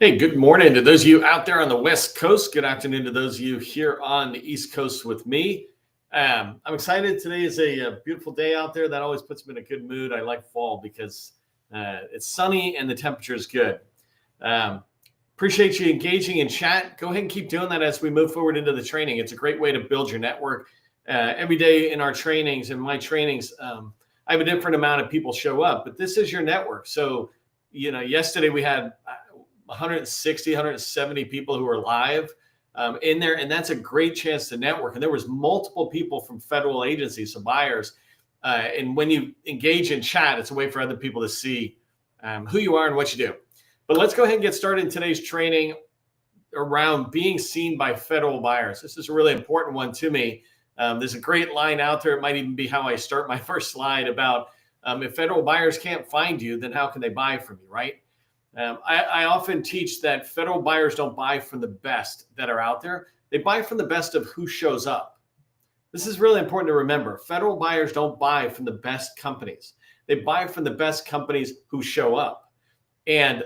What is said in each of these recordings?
Hey, good morning to those of you out there on the West Coast. Good afternoon to those of you here on the East Coast with me. I'm excited. Today is a beautiful day out there. That always puts me in a good mood. I like fall because it's sunny and the temperature is good. Um, Appreciate you engaging in chat. Go ahead and keep doing that as we move forward into the training. It's a great way to build your network. Every day in our trainings, in my trainings, I have a different amount of people show up, but this is your network. So, yesterday we had 160, 170 people who are live in there, and that's a great chance to network. And there was multiple people from federal agencies, so buyers. And when you engage in chat, it's a way for other people to see who you are and what you do. But let's go ahead and get started in today's training around being seen by federal buyers. This is a really important one to me. There's a great line out there. It might even be how I start my first slide about if federal buyers can't find you, then how can they buy from you, right? I often teach that federal buyers don't buy from the best that are out there. They buy from the best of who shows up. This is really important to remember. Federal buyers don't buy from the best companies. They buy from the best companies who show up. And,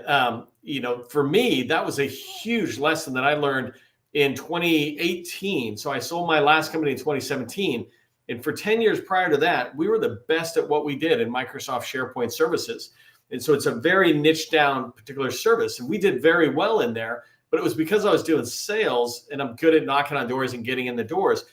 for me, that was a huge lesson that I learned in 2018. So I sold my last company in 2017. And for 10 years prior to that, we were the best at what we did in Microsoft SharePoint services. And so it's a very niche down particular service. And we did very well in there, but it was because I was doing sales and I'm good at knocking on doors and getting in the doors.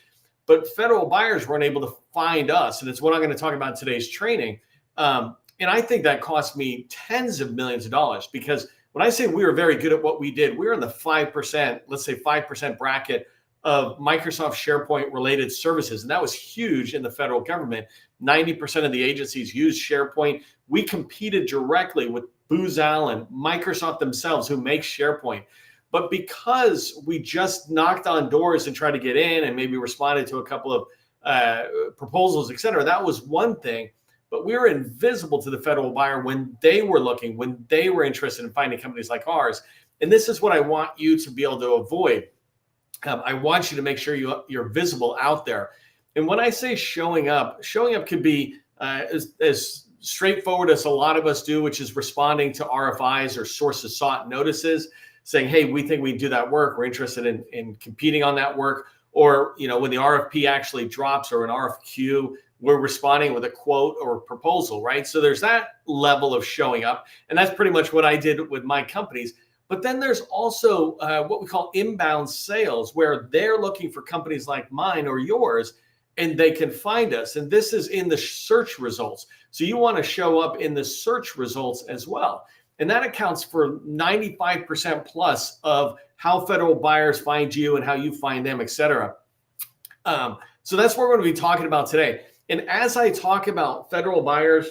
But federal buyers weren't able to find us. And it's what I'm going to talk about in today's training. And I think that cost me tens of millions of dollars, because when I say we were very good at what we did, we were in the 5%, let's say 5% bracket of Microsoft SharePoint related services. And that was huge in the federal government. 90% of the agencies use SharePoint. We competed directly with Booz Allen, Microsoft themselves, who make SharePoint. But because we just knocked on doors and tried to get in and maybe responded to a couple of proposals, et cetera, that was one thing. But we were invisible to the federal buyer when they were looking, when they were interested in finding companies like ours. And this is what I want you to be able to avoid. I want you to make sure you're visible out there. And when I say showing up could be as straightforward as a lot of us do, which is responding to RFIs or sources sought notices, saying, hey, we think we can do that work. We're interested in competing on that work. Or, when the RFP actually drops or an RFQ, we're responding with a quote or a proposal, right? So there's that level of showing up. And that's pretty much what I did with my companies. But then there's also what we call inbound sales, where they're looking for companies like mine or yours, and they can find us. And this is in the search results. So you want to show up in the search results as well. And that accounts for 95% plus of how federal buyers find you and how you find them, et cetera. So that's what we're going to be talking about today. And as I talk about federal buyers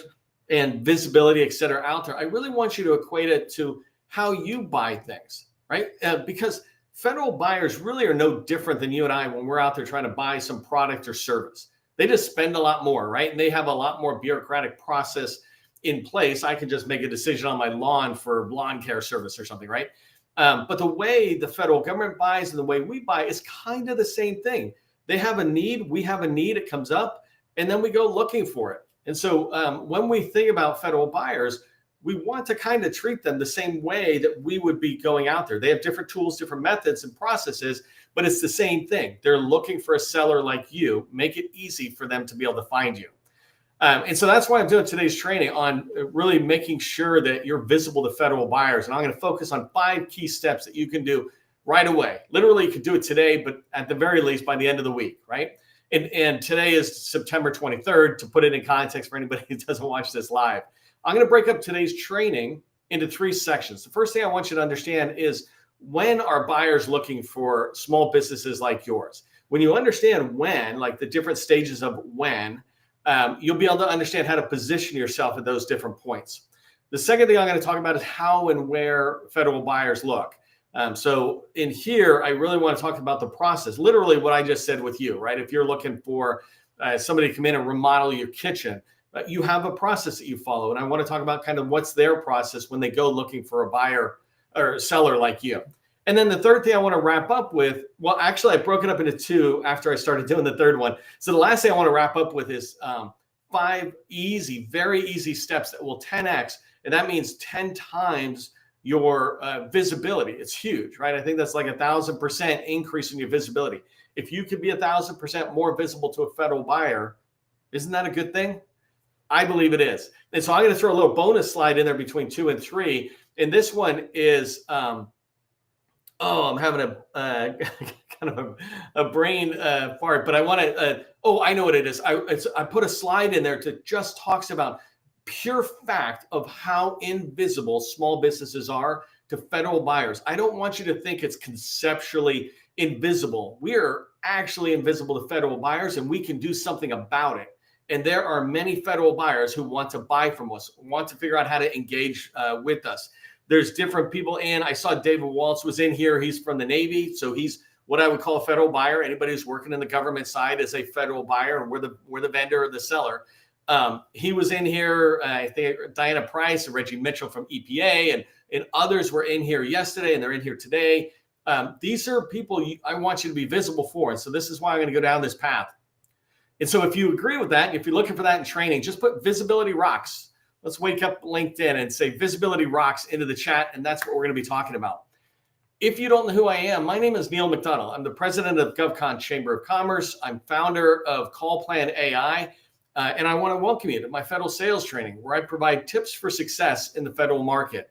and visibility, et cetera, out there, I really want you to equate it to how you buy things, right? Because federal buyers really are no different than you and I when we're out there trying to buy some product or service. They just spend a lot more, right? And they have a lot more bureaucratic process in place. I can just make a decision on my lawn for lawn care service or something, right? But the way the federal government buys and the way we buy is kind of the same thing. They have a need, we have a need, it comes up, and then we go looking for it. And so when we think about federal buyers, we want to kind of treat them the same way that we would be going out there. They have different tools, different methods and processes, but it's the same thing. They're looking for a seller like you. Make it easy for them to be able to find you. And so that's why I'm doing today's training on really making sure that you're visible to federal buyers. And I'm going to focus on 5 key steps that you can do right away. Literally, you could do it today, but at the very least by the end of the week, right? And today is September 23rd, to put it in context for anybody who doesn't watch this live. I'm going to break up today's training into 3 sections. The first thing I want you to understand is, when are buyers looking for small businesses like yours? When you understand when, like the different stages of when, you'll be able to understand how to position yourself at those different points. The second thing I'm going to talk about is how and where federal buyers look. So in here, I really want to talk about the process, literally what I just said with you, right? If you're looking for somebody to come in and remodel your kitchen, you have a process that you follow. And I want to talk about kind of what's their process when they go looking for a buyer or seller like you. And then the third thing I want to wrap up with, well, actually, I broke it up into 2 after I started doing the third one. So the last thing I want to wrap up with is 5 easy, very easy steps that will 10x. And that means 10 times your visibility. It's huge, right? I think that's like 1,000% increase in your visibility. If you could be 1,000% more visible to a federal buyer, isn't that a good thing? I believe it is. And so I'm going to throw a little bonus slide in there between 2 and 3. And this one is, I'm having a kind of a brain fart, but I want to, I know what it is. I put a slide in there to just talks about pure fact of how invisible small businesses are to federal buyers. I don't want you to think it's conceptually invisible. We are actually invisible to federal buyers, and we can do something about it. And there are many federal buyers who want to buy from us, want to figure out how to engage with us. There's different people in. I saw David Waltz was in here. He's from the Navy, so he's what I would call a federal buyer. Anybody who's working in the government side is a federal buyer, and we're the vendor or the seller. He was in here. I think Diana Price and Reggie Mitchell from EPA and others were in here yesterday, and they're in here today. These are people I want you to be visible for. And so this is why I'm going to go down this path. And so if you agree with that, if you're looking for that in training, just put visibility rocks. Let's wake up LinkedIn and say visibility rocks into the chat. And that's what we're going to be talking about. If you don't know who I am, my name is Neil McDonough. I'm the president of GovCon Chamber of Commerce. I'm founder of Call Plan AI. And I want to welcome you to my federal sales training, where I provide tips for success in the federal market.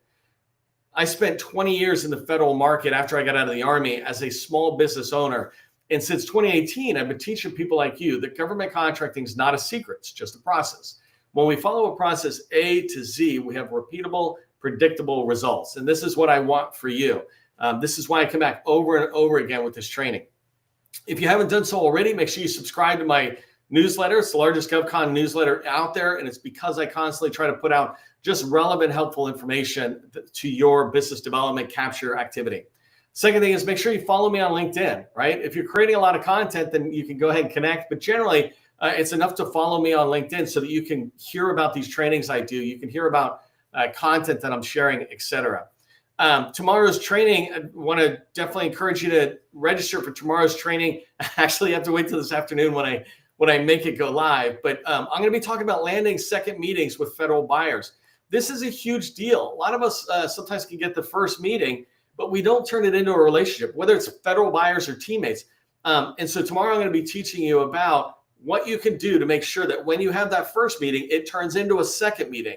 I spent 20 years in the federal market after I got out of the Army as a small business owner. And since 2018, I've been teaching people like you that government contracting is not a secret, it's just a process. When we follow a process A to Z, we have repeatable, predictable results. And this is what I want for you. This is why I come back over and over again with this training. If you haven't done so already, make sure you subscribe to my newsletter. It's the largest GovCon newsletter out there. And it's because I constantly try to put out just relevant, helpful information to your business development capture activity. Second thing is make sure you follow me on LinkedIn, right? If you're creating a lot of content, then you can go ahead and connect. But generally, it's enough to follow me on LinkedIn so that you can hear about these trainings I do. You can hear about content that I'm sharing, etc. Tomorrow's training, I want to definitely encourage you to register for tomorrow's training. Actually, you have to wait till this afternoon when I make it go live. But I'm going to be talking about landing second meetings with federal buyers. This is a huge deal. A lot of us sometimes can get the first meeting, but we don't turn it into a relationship, whether it's federal buyers or teammates. And so tomorrow I'm going to be teaching you about what you can do to make sure that when you have that first meeting, it turns into a second meeting.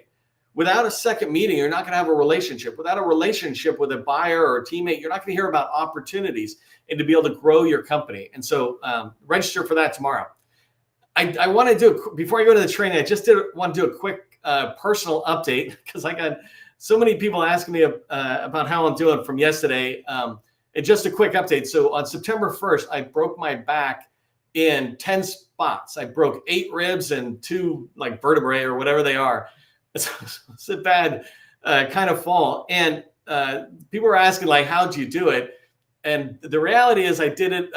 Without a second meeting, you're not going to have a relationship. Without a relationship with a buyer or a teammate, you're not going to hear about opportunities and to be able to grow your company. And so register for that tomorrow. I want to do, before I go to the training, I just want to do a quick personal update because I got so many people asking me about how I'm doing from yesterday. And just a quick update. So on September 1st, I broke my back in 10 spots. I broke 8 ribs and 2 like vertebrae or whatever they are. It's a bad kind of fall. And people were asking like, how'd you do it? And the reality is I did it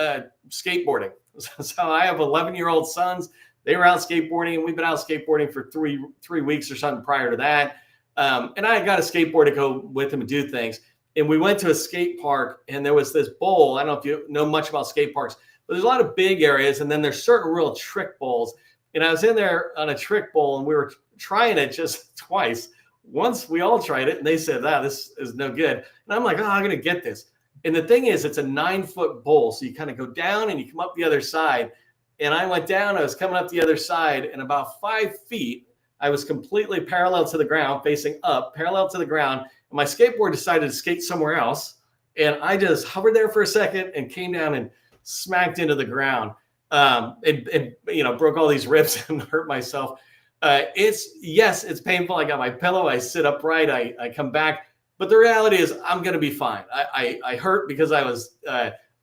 skateboarding. So I have 11-year-old sons. They were out skateboarding, and we've been out skateboarding for three weeks or something prior to that. And I got a skateboard to go with them and do things. And we went to a skate park, and there was this bowl. I don't know if you know much about skate parks, but there's a lot of big areas, and then there's certain real trick bowls. And I was in there on a trick bowl, and we were trying it just twice. Once we all tried it, and they said, this is no good. And I'm like, I'm going to get this. And the thing is, it's a 9-foot bowl. So you kind of go down and you come up the other side. And I went down, I was coming up the other side, and about 5 feet, I was completely parallel to the ground, facing up, parallel to the ground. And my skateboard decided to skate somewhere else. And I just hovered there for a second and came down and smacked into the ground. It broke all these ribs and hurt myself. It's painful. I got my pillow, I sit upright, I come back. But the reality is I'm going to be fine. I hurt because I was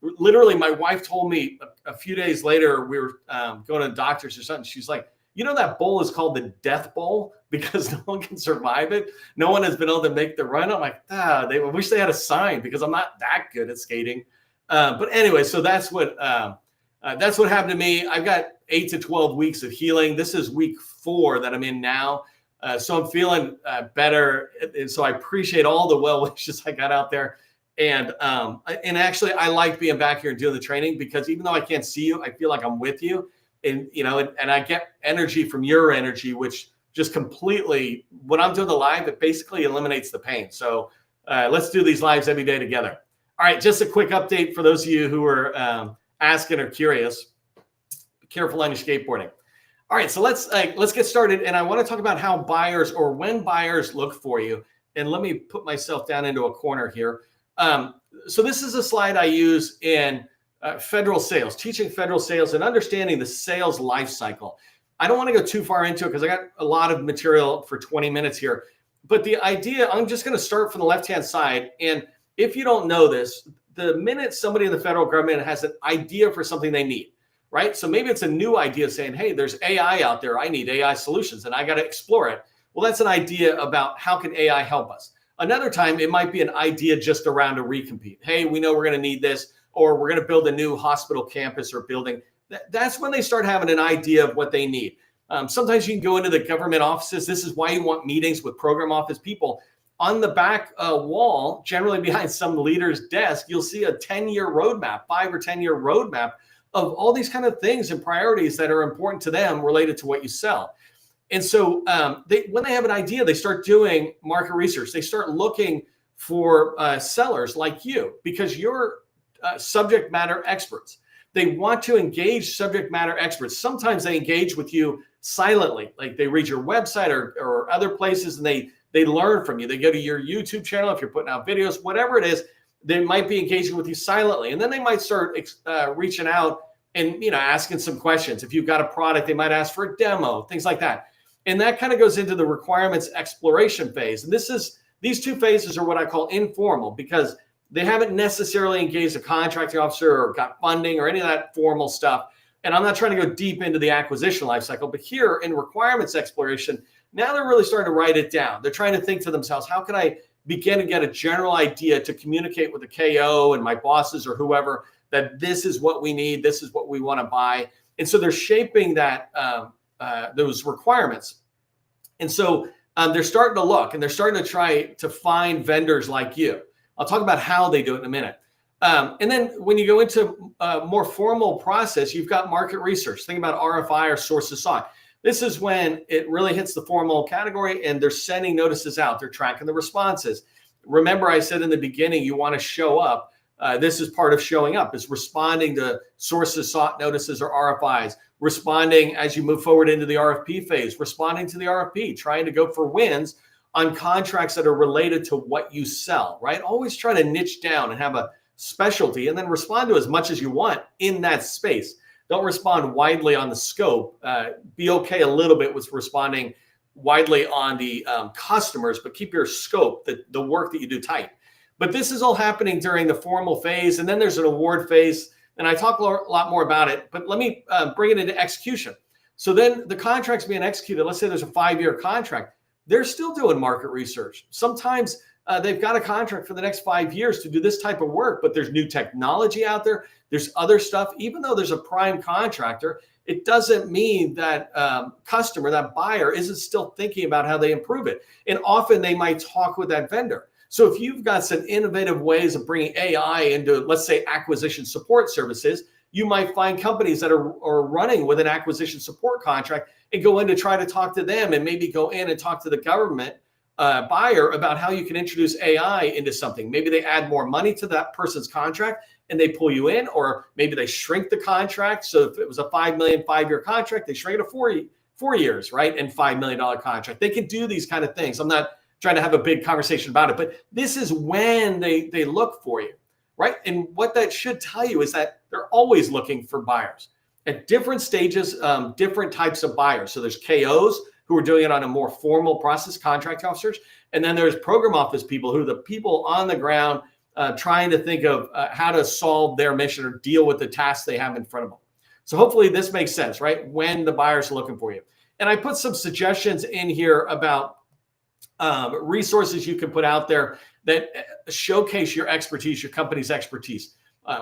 literally, my wife told me a few days later, we were going to the doctors or something. She's like, that bowl is called the death bowl because no one can survive it. No one has been able to make the run. I'm like, they wish they had a sign because I'm not that good at skating. But anyway, so that's what happened to me. I've got 8 to 12 weeks of healing. This is week 4 that I'm in now. So I'm feeling better. And so I appreciate all the well wishes I got out there. And actually, I like being back here and doing the training because even though I can't see you, I feel like I'm with you. And, and I get energy from your energy, which just completely, when I'm doing the live, it basically eliminates the pain. So Let's do these lives every day together. All right, just a quick update for those of you who are asking or curious. Be careful on your skateboarding. All right, so let's get started. And I want to talk about how buyers, or when buyers look for you. And let me put myself down into a corner here. So this is a slide I use in federal sales, teaching federal sales and understanding the sales life cycle. I don't want to go too far into it because I got a lot of material for 20 minutes here. But the idea, I'm just going to start from the left-hand side. And if you don't know this, the minute somebody in the federal government has an idea for something they need, right? So maybe it's a new idea saying, hey, there's AI out there. I need AI solutions and I got to explore it. Well, that's an idea about how can AI help us. Another time, it might be an idea just around a recompete. Hey, we know we're going to need this, or we're going to build a new hospital campus or building. That's when they start having an idea of what they need. Sometimes you can go into the government offices. This is why you want meetings with program office people. On the back wall, generally behind some leader's desk, you'll see a 10-year roadmap, 5 or 10-year roadmap of all these kind of things and priorities that are important to them related to what you sell. And so when they have an idea, they start doing market research. They start looking for sellers like you because you're subject matter experts. They want to engage subject matter experts. Sometimes they engage with you silently, like they read your website or other places and they learn from you. They go to your YouTube channel if you're putting out videos, whatever it is. They might be engaging with you silently, and then they might start reaching out and asking some questions. If you've got a product, they might ask for a demo, things like that. And that kind of goes into the requirements exploration phase. And these two phases are what I call informal because they haven't necessarily engaged a contracting officer or got funding or any of that formal stuff. And I'm not trying to go deep into the acquisition lifecycle, but here in requirements exploration, now they're really starting to write it down. They're trying to think to themselves, how can I begin to get a general idea to communicate with the KO and my bosses or whoever that this is what we need, this is what we want to buy. And so they're shaping that those requirements. And so they're starting to look and they're starting to try to find vendors like you. I'll talk about how they do it in a minute. And then when you go into a more formal process, you've got market research. Think about RFI or sources sought. This is when it really hits the formal category and they're sending notices out. They're tracking the responses. Remember, I said in the beginning, you want to show up. This is part of showing up, is responding to sources sought notices or RFIs, responding as you move forward into the RFP phase, responding to the RFP, trying to go for wins on contracts that are related to what you sell, right? Always try to niche down and have a specialty and then respond to as much as you want in that space. Don't respond widely on the scope. Be okay a little bit with responding widely on the customers, but keep your scope, the work that you do tight. But this is all happening during the formal phase, and then there's an award phase, and I talk a lot more about it, but let me bring it into execution. So then the contract's being executed. Let's say there's a 5-year contract. They're still doing market research. Sometimes they've got a contract for the next 5 years to do this type of work, but there's new technology out there. There's other stuff. Even though there's a prime contractor, it doesn't mean that customer, that buyer, isn't still thinking about how they improve it. And often they might talk with that vendor. So if you've got some innovative ways of bringing AI into, let's say, acquisition support services, you might find companies that are running with an acquisition support contract and go in to try to talk to them and maybe go in and talk to the government buyer about how you can introduce AI into something. Maybe they add more money to that person's contract and they pull you in, or maybe they shrink the contract. So if it was a $5 million 5-year contract, they shrink it to 4 years, right? And $5 million contract. They can do these kind of things. I'm not trying to have a big conversation about it, but this is when they look for you, right? And what that should tell you is that they're always looking for buyers at different stages, different types of buyers. So there's KOs who are doing it on a more formal process, contract officers. And then there's program office people who are the people on the ground trying to think of how to solve their mission or deal with the tasks they have in front of them. So hopefully this makes sense, right? When the buyers are looking for you. And I put some suggestions in here about resources you can put out there that showcase your expertise, your company's expertise.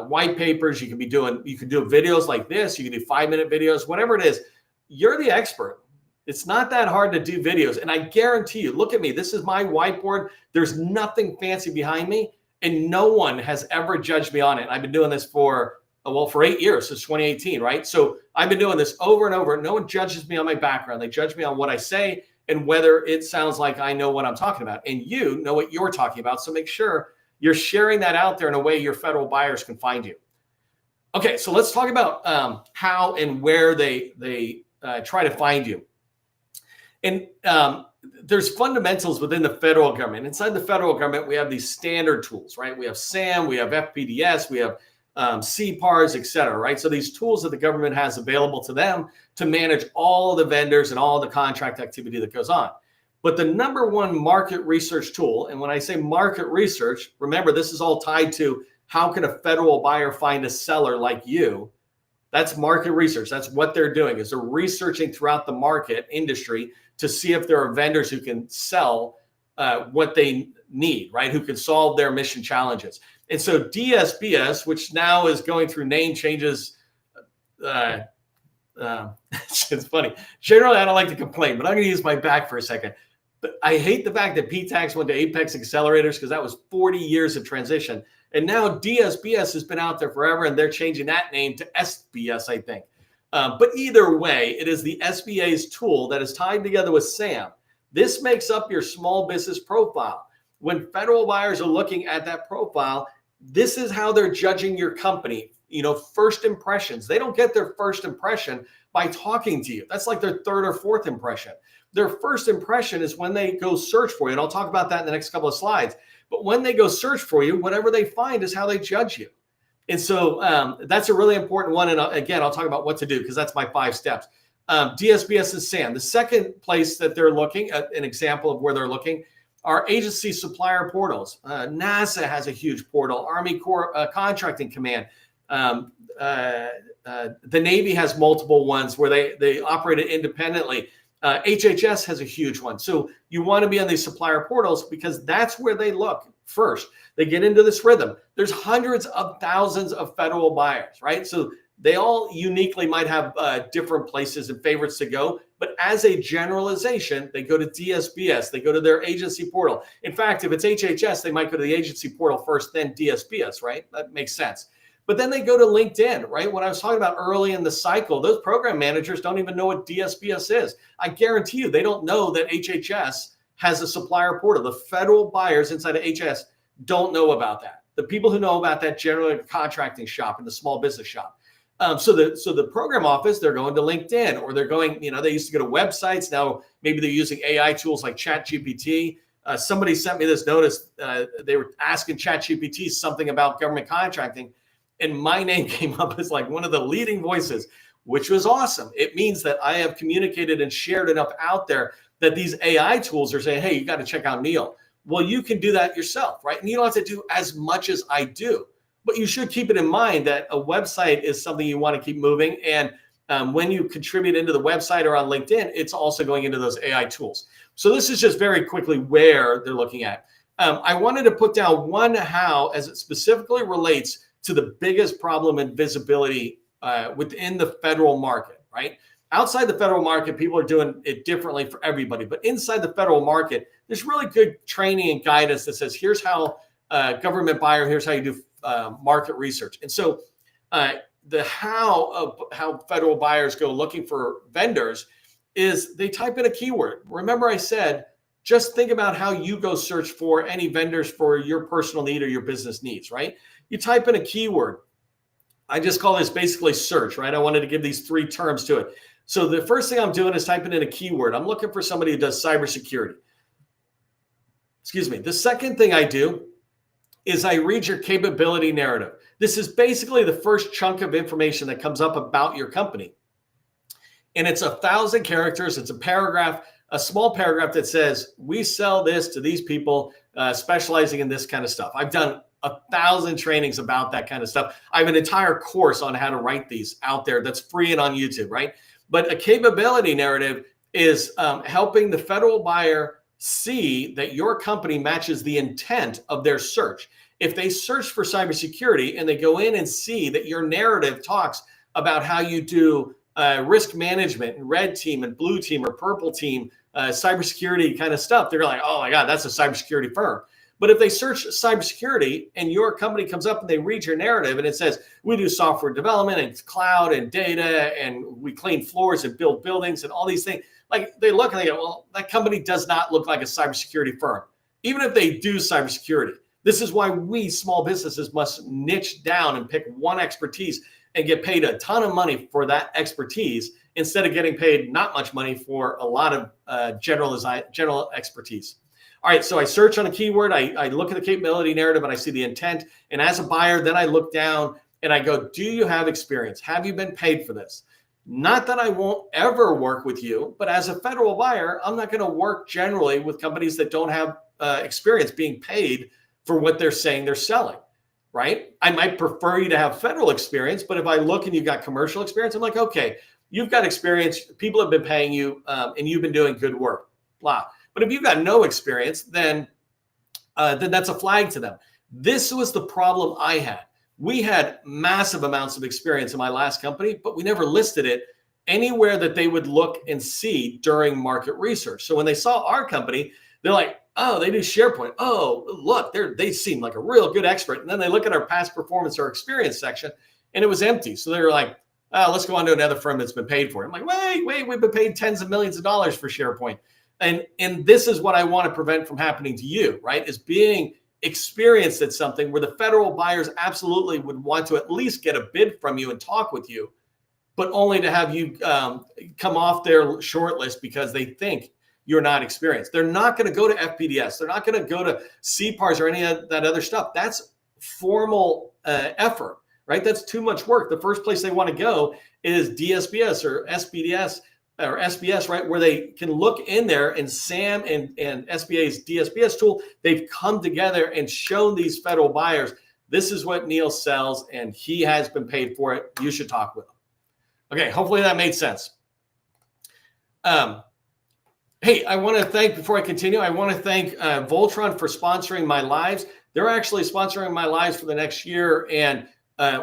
White papers, you can do videos like this, you can do 5-minute videos, whatever it is. You're the expert. It's not that hard to do videos. And I guarantee you, look at me, this is my whiteboard. There's nothing fancy behind me, and no one has ever judged me on it. I've been doing this for 8 years, since 2018, right? So I've been doing this over and over. No one judges me on my background. They judge me on what I say and whether it sounds like I know what I'm talking about and you know what you're talking about. So make sure you're sharing that out there in a way your federal buyers can find you. Okay, so let's talk about how and where they try to find you. And there's fundamentals within the federal government. Inside the federal government, we have these standard tools, right? We have SAM, we have FPDS, we have CPARs, et cetera, right? So these tools that the government has available to them to manage all the vendors and all the contract activity that goes on. But the number one market research tool, and when I say market research, remember, this is all tied to how can a federal buyer find a seller like you? That's market research. That's what they're doing, is they're researching throughout the market industry to see if there are vendors who can sell what they need, right? Who can solve their mission challenges. And so DSBS, which now is going through name changes, it's funny. Generally, I don't like to complain, but I'm going to use my back for a second. But I hate the fact that PTAX went to Apex Accelerators because that was 40 years of transition. And now DSBS has been out there forever, and they're changing that name to SBS, I think. But either way, it is the SBA's tool that is tied together with SAM. This makes up your small business profile. When federal buyers are looking at that profile, this is how they're judging your company. You know, first impressions. They don't get their first impression by talking to you. That's like their third or fourth impression. Their first impression is when they go search for you. And I'll talk about that in the next couple of slides. But when they go search for you, whatever they find is how they judge you. And so that's a really important one. And again, I'll talk about what to do because that's my 5 steps. DSBS and SAM. The second place that they're looking at, an example of where they're looking, are agency supplier portals. NASA has a huge portal. Army Corps Contracting Command. The Navy has multiple ones where they operate it independently. HHS has a huge one. So you want to be on these supplier portals because that's where they look first. They get into this rhythm. There's hundreds of thousands of federal buyers, right? So they all uniquely might have different places and favorites to go. But as a generalization, they go to DSBS. They go to their agency portal. In fact, if it's HHS, they might go to the agency portal first, then DSBS, right? That makes sense. But then they go to LinkedIn, right? What I was talking about early in the cycle, those program managers don't even know what DSBS is. I guarantee you they don't know that HHS has a supplier portal. The federal buyers inside of HHS don't know about that. The people who know about that generally are the contracting shop and the small business shop. So the program office, they're going to LinkedIn, or they're going, they used to go to websites. Now maybe they're using AI tools like ChatGPT. Somebody sent me this notice. They were asking ChatGPT something about government contracting, and my name came up as like one of the leading voices, which was awesome. It means that I have communicated and shared enough out there that these AI tools are saying, hey, you got to check out Neil. Well, you can do that yourself, right? And you don't have to do as much as I do. But you should keep it in mind that a website is something you want to keep moving. And when you contribute into the website or on LinkedIn, it's also going into those AI tools. So this is just very quickly where they're looking at. I wanted to put down one how as it specifically relates to the biggest problem in visibility within the federal market, right? Outside the federal market, people are doing it differently for everybody. But inside the federal market, there's really good training and guidance that says, here's how government buyer, here's how you do market research. And so the how of how federal buyers go looking for vendors is they type in a keyword. Remember I said, just think about how you go search for any vendors for your personal need or your business needs, right? You type in a keyword. I just call this basically search, right? I wanted to give these 3 terms to it. So the first thing I'm doing is typing in a keyword. I'm looking for somebody who does cybersecurity. Excuse me. The second thing I do is I read your capability narrative. This is basically the first chunk of information that comes up about your company. And it's 1,000 characters. It's a paragraph, a small paragraph that says, we sell this to these people specializing in this kind of stuff. I've done 1,000 trainings about that kind of stuff. I have an entire course on how to write these out there that's free and on YouTube, right? But a capability narrative is helping the federal buyer see that your company matches the intent of their search. If they search for cybersecurity and they go in and see that your narrative talks about how you do risk management and red team and blue team or purple team, cybersecurity kind of stuff, they're like, oh my God, that's a cybersecurity firm. But if they search cybersecurity and your company comes up and they read your narrative and it says, we do software development and cloud and data and we clean floors and build buildings and all these things, like they look and they go, well, that company does not look like a cybersecurity firm. Even if they do cybersecurity, this is why we small businesses must niche down and pick one expertise and get paid a ton of money for that expertise instead of getting paid not much money for a lot of general expertise. All right, so I search on a keyword, I look at the capability narrative and I see the intent. And as a buyer, then I look down and I go, do you have experience? Have you been paid for this? Not that I won't ever work with you, but as a federal buyer, I'm not going to work generally with companies that don't have experience being paid for what they're saying they're selling, right? I might prefer you to have federal experience, but if I look and you've got commercial experience, I'm like, okay, you've got experience, people have been paying you, and you've been doing good work, blah. But if you've got no experience, then that's a flag to them. This was the problem I had. We had massive amounts of experience in my last company, but we never listed it anywhere that they would look and see during market research. So when they saw our company, they're like, oh, they do SharePoint. Oh, look, they seem like a real good expert. And then they look at our past performance or experience section, and it was empty. So they were like, oh, let's go on to another firm that's been paid for it. I'm like, wait, we've been paid tens of millions of dollars for SharePoint. And this is what I want to prevent from happening to you, right? Is being experienced at something where the federal buyers absolutely would want to at least get a bid from you and talk with you, but only to have you come off their short list because they think you're not experienced. They're not going to go to FPDS. They're not going to go to CPARS or any of that other stuff. That's formal effort, right? That's too much work. The first place they want to go is DSBS or SPDS or SBS, right? Where they can look in there, and SAM and SBA's DSBS tool, they've come together and shown these federal buyers, this is what Neil sells and he has been paid for it. You should talk with him. Okay, hopefully that made sense. Hey, I want to thank, before I continue, I want to thank Voltron for sponsoring my lives. They're actually sponsoring my lives for the next year and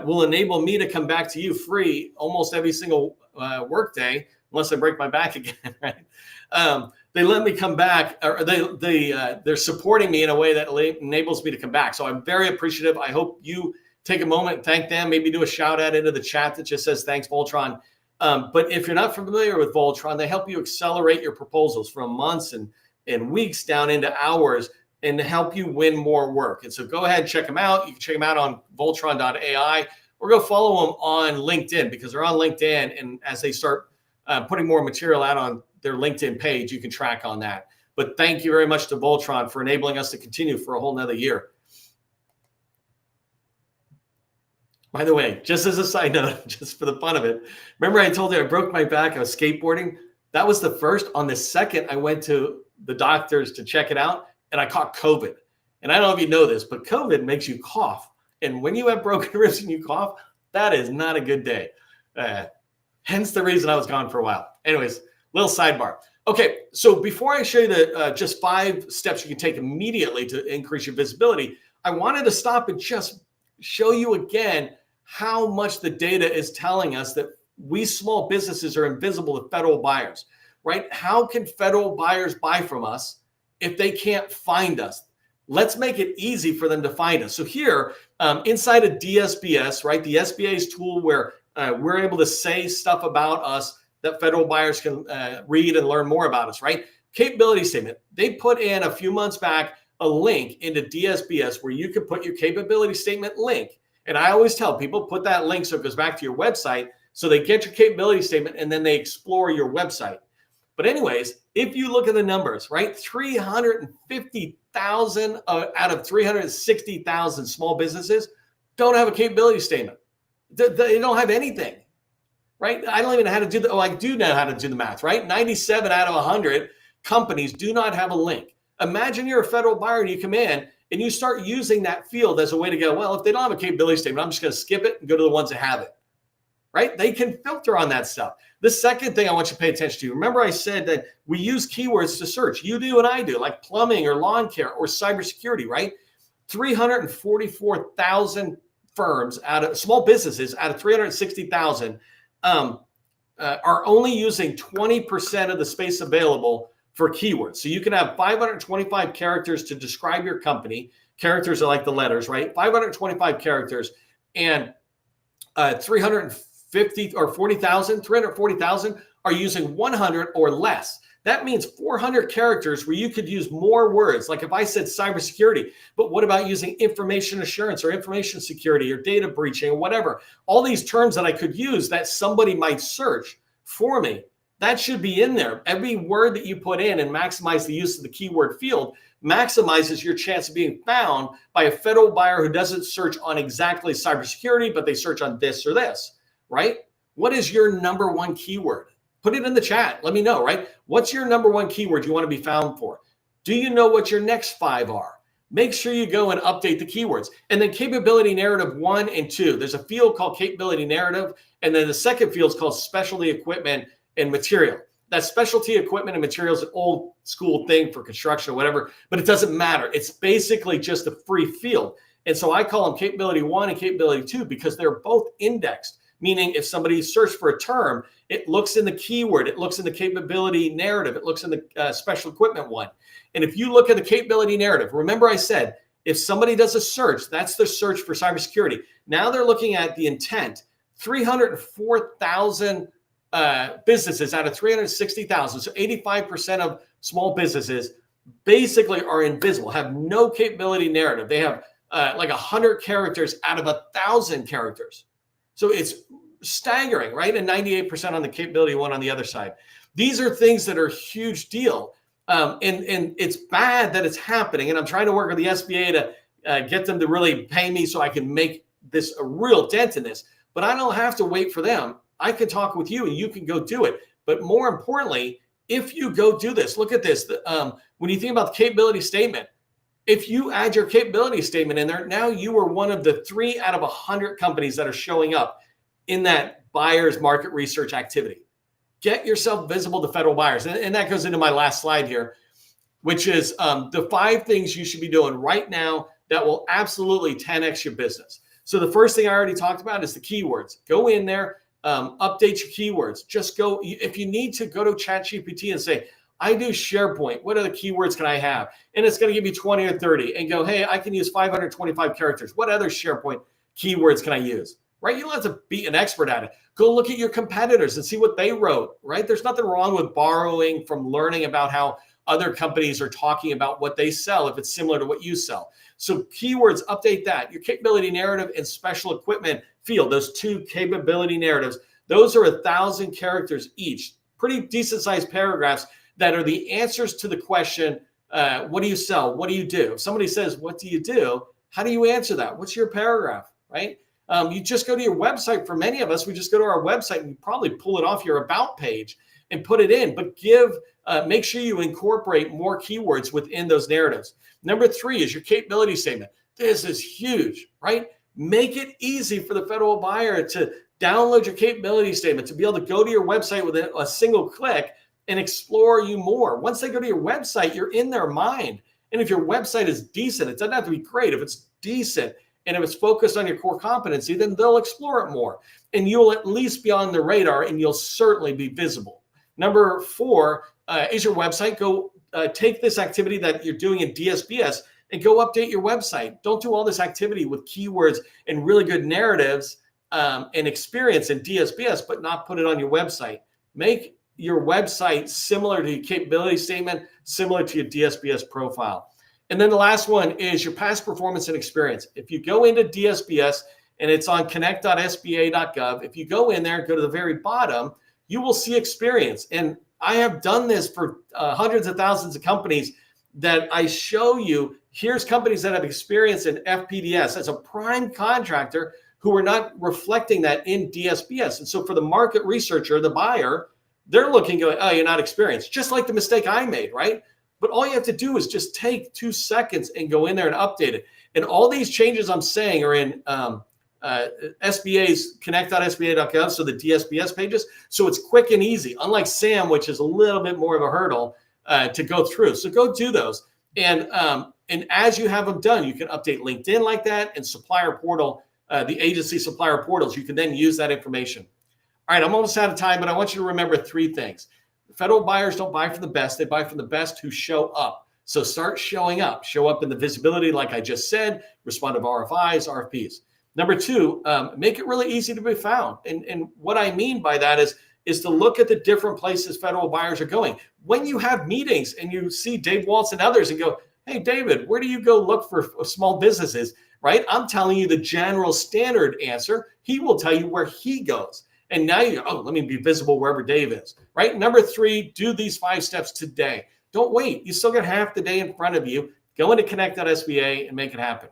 will enable me to come back to you free almost every single workday, unless I break my back again, right? They let me come back, or they're supporting me in a way that enables me to come back. So I'm very appreciative. I hope you take a moment, thank them, maybe do a shout out into the chat that just says, thanks, Voltron. But if you're not familiar with Voltron, they help you accelerate your proposals from months and weeks down into hours and help you win more work. And so go ahead and check them out. You can check them out on Voltron.ai or go follow them on LinkedIn, because they're on LinkedIn. And as they start putting more material out on their LinkedIn page, you can track on that. But thank you very much to Voltron for enabling us to continue for a whole nother year. By the way, just as a side note, just for the fun of it, remember I told you I broke my back, I was skateboarding? That was the first. On the second, I went to the doctors to check it out, and I caught COVID. And I don't know if you know this, but COVID makes you cough. And when you have broken ribs and you cough, that is not a good day. Hence the reason I was gone for a while. Anyways, little sidebar. Okay, so before I show you the just 5 steps you can take immediately to increase your visibility, I wanted to stop and just show you again how much the data is telling us that we small businesses are invisible to federal buyers, right? How can federal buyers buy from us if they can't find us? Let's make it easy for them to find us. So here, inside of DSBS, right, the SBA's tool where we're able to say stuff about us that federal buyers can read and learn more about us, right? Capability statement. They put in a few months back a link into DSBS where you can put your capability statement link. And I always tell people, put that link so it goes back to your website so they get your capability statement and then they explore your website. But anyways, if you look at the numbers, right, 350,000 out of 360,000 small businesses don't have a capability statement. They don't have anything, right? I don't even know how to do the, I do know how to do the math, right? 97 out of 100 companies do not have a link. Imagine you're a federal buyer and you come in and you start using that field as a way to go, well, if they don't have a capability statement, I'm just going to skip it and go to the ones that have it, right? They can filter on that stuff. The second thing I want you to pay attention to, remember I said that we use keywords to search. You do and I do, like plumbing or lawn care or cybersecurity, right? 344,000 firms out of small businesses out of 360,000 are only using 20% of the space available for keywords. So you can have 525 characters to describe your company. Characters are like the letters, right? 525 characters, and 350 or 40,000, 340,000 are using 100 or less. That means 400 characters where you could use more words. Like if I said cybersecurity, but what about using information assurance or information security or data breaching or whatever? All these terms that I could use that somebody might search for me, that should be in there. Every word that you put in and maximize the use of the keyword field maximizes your chance of being found by a federal buyer who doesn't search on exactly cybersecurity, but they search on this or this, right? What is your number one keyword? Put it in the chat. Let me know, right? What's your number one keyword you want to be found for? Do you know what your next 5 are? Make sure you go and update the keywords. And then capability narrative 1 and 2. There's a field called capability narrative. And then the second field is called specialty equipment and material. That specialty equipment and material is an old school thing for construction or whatever, but it doesn't matter. It's basically just a free field. And so I call them capability 1 and capability 2 because they're both indexed, meaning if somebody searched for a term, it looks in the keyword, it looks in the capability narrative, it looks in the special equipment one. And if you look at the capability narrative, remember I said, if somebody does a search, that's the search for cybersecurity. Now they're looking at the intent, 304,000 businesses out of 360,000. So 85% of small businesses basically are invisible, have no capability narrative. They have like 100 characters out of 1,000 characters. So it's staggering, right? And 98% on the capability one on the other side. These are things that are a huge deal. And it's bad that it's happening. And I'm trying to work with the SBA to get them to really pay me so I can make this a real dent in this. But I don't have to wait for them. I can talk with you and you can go do it. But more importantly, if you go do this, look at this. When you think about the capability statement, if you add your capability statement in there, now you are one of the 3 out of 100 companies that are showing up in that buyer's market research activity. Get yourself visible to federal buyers. And that goes into my last slide here, which is the 5 things you should be doing right now that will absolutely 10x your business. So the first thing I already talked about is the keywords. Go in there. Update your keywords. Just go, if you need to, go to ChatGPT and say, I do SharePoint. What other keywords can I have? And it's going to give you 20 or 30 and go, hey, I can use 525 characters. What other SharePoint keywords can I use? Right? You don't have to be an expert at it. Go look at your competitors and see what they wrote, right? There's nothing wrong with borrowing from learning about how other companies are talking about what they sell if it's similar to what you sell. So keywords, update that. Your capability narrative and special equipment field, those 2 capability narratives, those are 1,000 characters each. Pretty decent sized paragraphs that are the answers to the question, what do you sell? What do you do? If somebody says, what do you do? How do you answer that? What's your paragraph, right? You just go to your website. For many of us, we just go to our website and probably pull it off your about page and put it in, but make sure you incorporate more keywords within those narratives. Number 3 is your capability statement. This is huge, right? Make it easy for the federal buyer to download your capability statement, to be able to go to your website with a single click and explore you more. Once they go to your website, you're in their mind. And if your website is decent, it doesn't have to be great. If it's decent and if it's focused on your core competency, then they'll explore it more. And you'll at least be on the radar and you'll certainly be visible. Number 4 is your website. Go take this activity that you're doing in DSBS and go update your website. Don't do all this activity with keywords and really good narratives and experience in DSBS, but not put it on your website. Make your website similar to your capability statement, similar to your DSBS profile. And then the last one is your past performance and experience. If you go into DSBS and it's on connect.sba.gov, if you go in there and go to the very bottom, you will see experience. And I have done this for hundreds of thousands of companies that I show you. Here's companies that have experience in FPDS as a prime contractor who are not reflecting that in DSBS. And so for the market researcher, the buyer, they're looking going, oh, you're not experienced. Just like the mistake I made, right? But all you have to do is just take 2 seconds and go in there and update it. And all these changes I'm saying are in SBA's connect.sba.gov, so the DSBS pages. So it's quick and easy, unlike SAM, which is a little bit more of a hurdle to go through. So go do those. And as you have them done, you can update LinkedIn like that and supplier portal, the agency supplier portals. You can then use that information. All right, I'm almost out of time, but I want you to remember 3 things. federal buyers don't buy from the best. They buy from the best who show up. So start showing up. Show up in the visibility, like I just said, respond to RFIs, RFPs. Number two, make it really easy to be found. And what I mean by that is to look at the different places federal buyers are going. When you have meetings and you see Dave Waltz and others and go, hey, David, where do you go look for small businesses, right? I'm telling you the general standard answer. He will tell you where he goes. And now you go, oh, let me be visible wherever Dave is, right? Number three, do these 5 steps today. Don't wait. You still got half the day in front of you. Go into connect.sba and make it happen.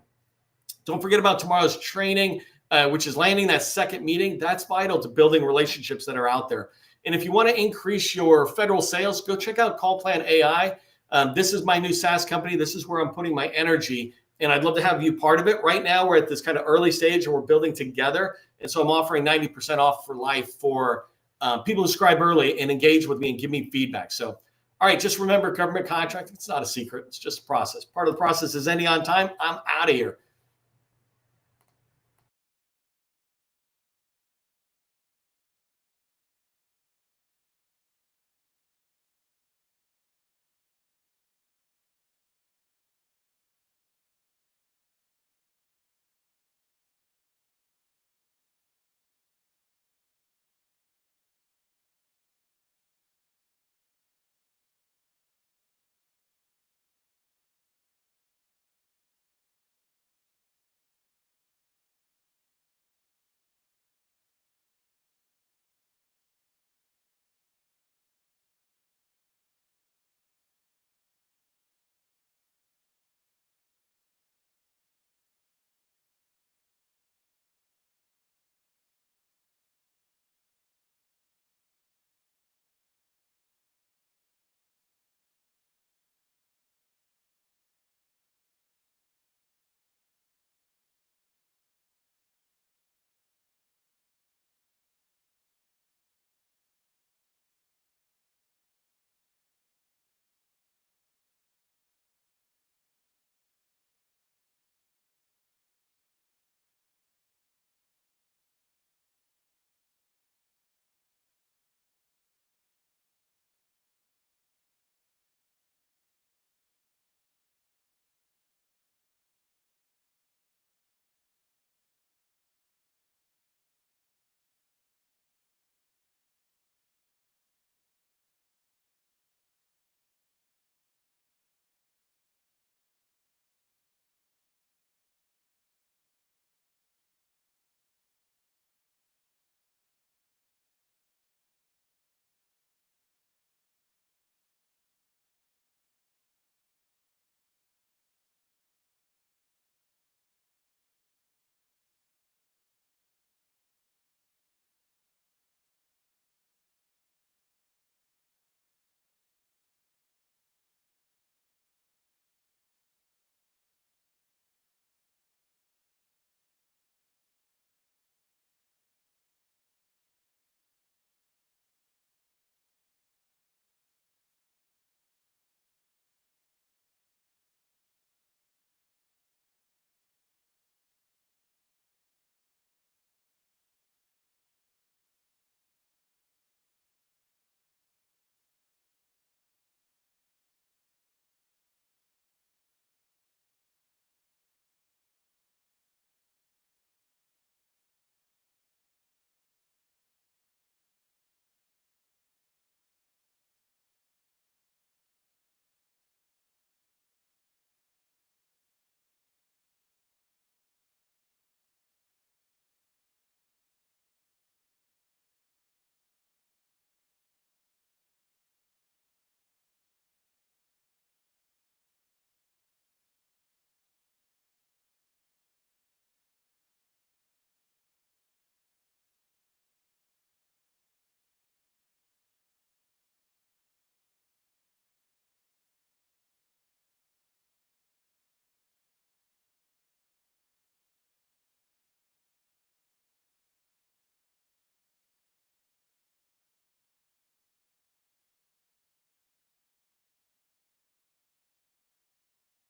Don't forget about tomorrow's training, which is landing that second meeting. That's vital to building relationships that are out there. And if you want to increase your federal sales, go check out Call Plan AI. This is my new SaaS company. This is where I'm putting my energy. And I'd love to have you part of it. Right now, we're at this kind of early stage and we're building together. And so I'm offering 90% off for life for people who subscribe early and engage with me and give me feedback. So, all right, just remember government contracting. It's not a secret. It's just a process. Part of the process is ending on time. I'm out of here.